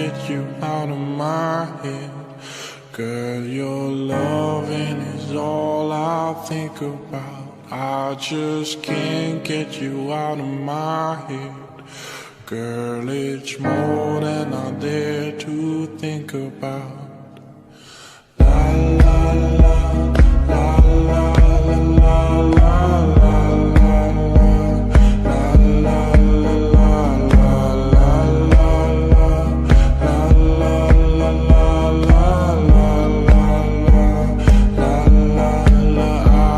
get you out of my head. Girl, your loving is all I think about. I just can't get you out of my head. Girl, it's more than I dare to think about. La la la, la la la la la la la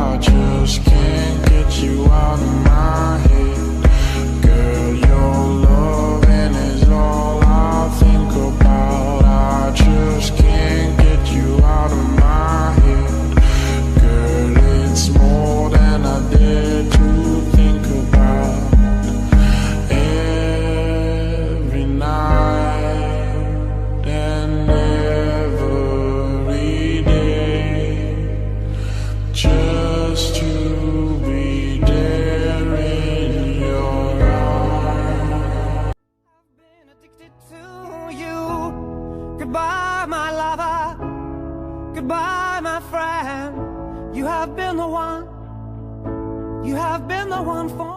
I just can't get you out of my head. Girl, your loving is all I think about. I just can't get you out of my head. Girl, it's more than I dare to think about. Every night and every day, just to be there in your arms. I've been addicted to you. Goodbye, my lover. Goodbye, my friend. You have been the one. You have been the one for